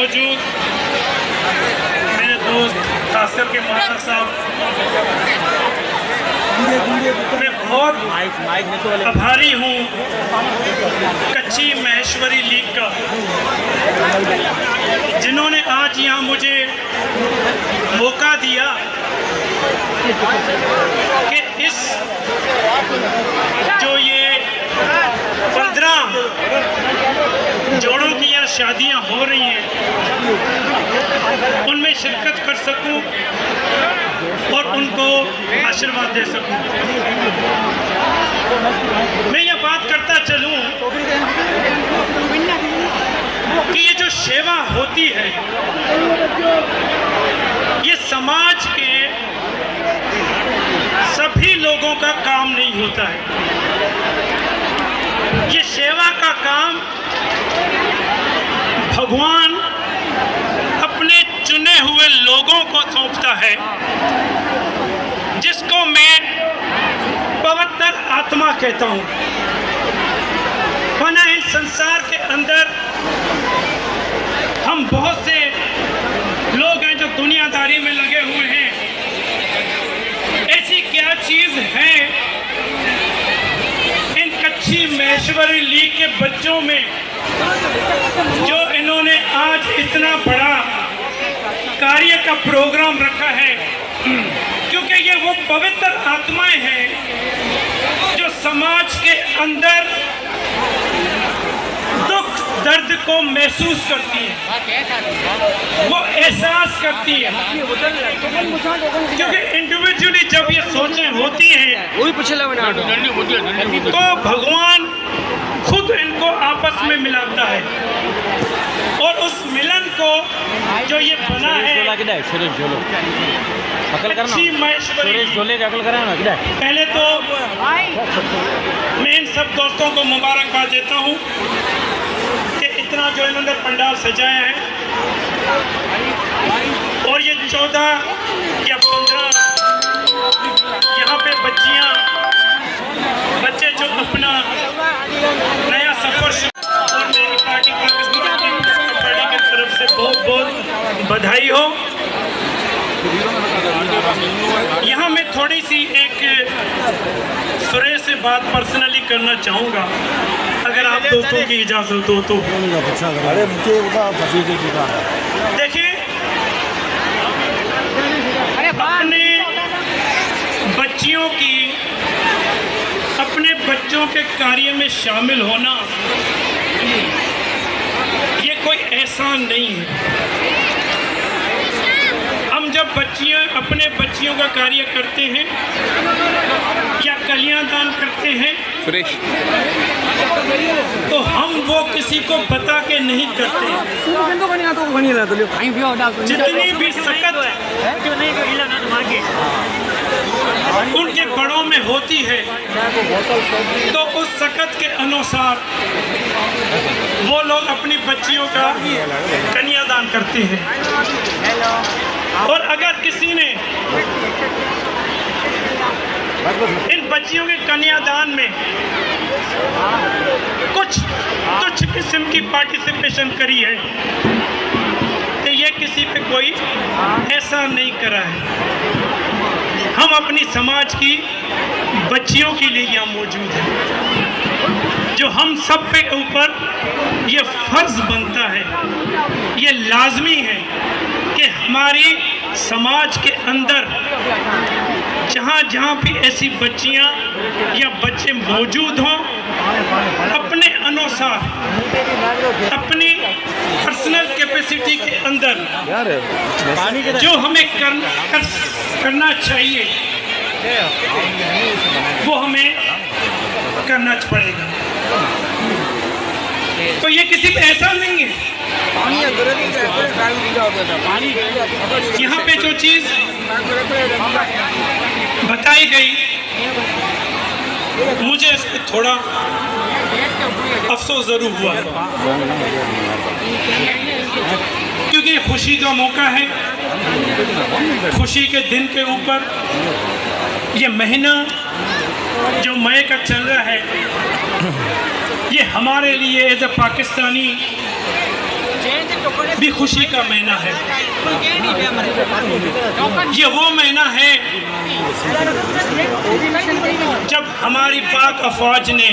मौजूद मेरे दोस्त खास करके माता साहब, मैं बहुत आभारी हूँ कच्ची महेश्वरी लीग का, जिन्होंने आज यहाँ मुझे मौका दिया कि इस जो ये 15 जोड़ों की यहाँ शादियाँ हो रही हैं उनमें शिरकत कर सकूं और उनको आशीर्वाद दे सकूं। मैं ये बात करता चलूं कि ये जो सेवा होती है ये समाज के सभी लोगों का काम नहीं होता है। ये सेवा का काम भगवान अपने चुने हुए लोगों को सौंपता है, जिसको मैं पवित्र आत्मा कहता हूँ। वरना इस संसार के अंदर हम बहुत से लोग हैं जो दुनियादारी में लगे हुए हैं। ऐसी क्या चीज है इन कच्ची महेश्वरी लीग के बच्चों में जो इन्होंने आज इतना बड़ा कार्य का प्रोग्राम रखा है? क्योंकि ये वो पवित्र आत्माएं हैं जो समाज के अंदर दुख दर्द को महसूस करती है, वो एहसास करती है। क्योंकि इंडिविजुअली जब ये सोचें होती हैं तो भगवान खुद इनको आपस में मिलाता है, और उस मिलन को जो ये बना है कच्ची महेश्वरी, पहले तो मैं इन सब दोस्तों को मुबारकबाद देता हूँ कि इतना जो इन्होंने पंडाल सजाया है, और ये 14 या 15 यहाँ पे बच्चे जो अपना नया सफर, और मेरी पार्टी पाकिस्तान पार्टी की तरफ से बहुत बहुत बधाई हो। यहाँ मैं थोड़ी सी एक सुरेश से बात पर्सनली करना चाहूँगा, अगर आप दोस्तों की इजाज़त हो तो। देखिए, अपने बच्चों के कार्य में शामिल होना ये कोई एहसान नहीं है। हम जब अपने बच्चियों का कार्य करते हैं या कन्यादान करते हैं तो हम वो किसी को बता के नहीं करते। जितनी भी सकत उनके बड़ों में होती है तो उस सकत के अनुसार वो लोग अपनी बच्चियों का कन्यादान करते हैं। और अगर किसी ने इन बच्चियों के कन्यादान में कुछ तुच्छ किस्म की पार्टिसिपेशन करी है तो ये किसी पे कोई एहसान नहीं करा है। हम अपनी समाज की बच्चियों के लिए यहाँ मौजूद हैं, जो हम सब पे ऊपर ये फर्ज बनता है, ये लाजमी है कि हमारी समाज के अंदर जहाँ जहाँ भी ऐसी बच्चियाँ या बच्चे मौजूद हों, अपने अनुसार अपनी पर्सनल कैपेसिटी के अंदर जो हमें करना चाहिए वो हमें करना पड़ेगा। तो ये किसी पे ऐसा नहीं है। यहाँ पे जो चीज़ बताई गई मुझे इस पर थोड़ा अफसोस ज़रूर हुआ, क्योंकि खुशी का मौका है। खुशी के दिन के ऊपर ये महीना जो मई का चल रहा है, ये हमारे लिए एज ए पाकिस्तानी भी खुशी का महीना है। ये वो महीना है जब हमारी पाक अफवाज ने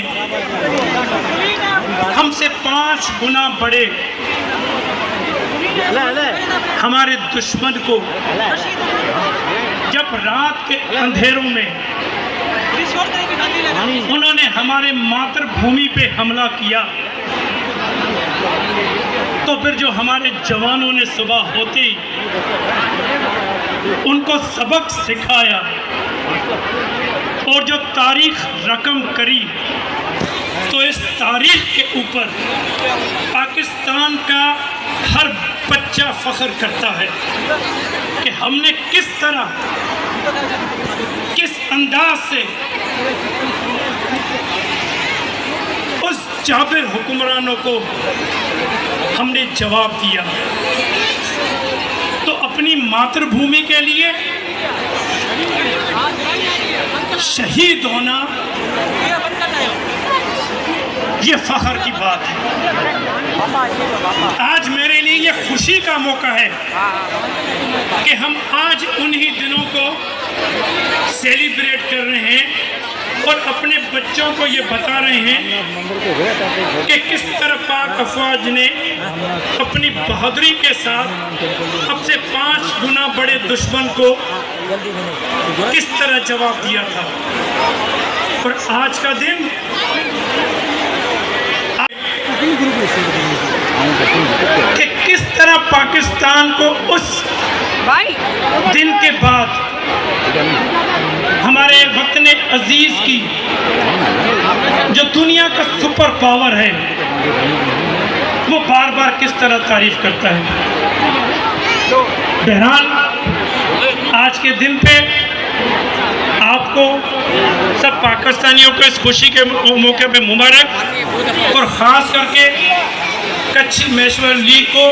हमसे 5 गुना बड़े हमारे दुश्मन को जब रात के अंधेरों में उन्होंने हमारे मातृभूमि पे हमला किया, तो फिर जो हमारे जवानों ने सुबह होते ही उनको सबक सिखाया और जो तारीख रकम करी, तो इस तारीख के ऊपर पाकिस्तान का हर बच्चा फख्र करता है कि हमने किस तरह, किस अंदाज से उस जाबिर हुक्मरानों को हमने जवाब दिया। तो अपनी मातृभूमि के लिए शहीद होना ये फख्र की बात है। आज मेरे लिए ये खुशी का मौका है कि हम आज उन्हीं दिनों को सेलिब्रेट कर रहे हैं और अपने बच्चों को ये बता रहे हैं कि किस तरह पाक अफवाज ने अपनी बहादुरी के साथ हमसे 5 गुना बड़े दुश्मन को किस तरह जवाब दिया था। और आज का दिन कि किस तरह पाकिस्तान को उस दिन के बाद हमारे वतन अजीज की जो दुनिया का सुपर पावर है वो बार बार किस तरह तारीफ करता है। बहरहाल आज के दिन पे आपको सब पाकिस्तानियों को इस खुशी के मौके पे मुबारक, और ख़ास करके कच्छ महेश्वर लीग को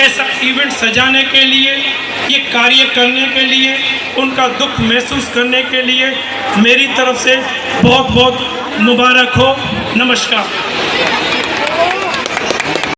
ऐसा इवेंट सजाने के लिए, ये कार्य करने के लिए, उनका दुख महसूस करने के लिए मेरी तरफ से बहुत बहुत मुबारक हो। नमस्कार।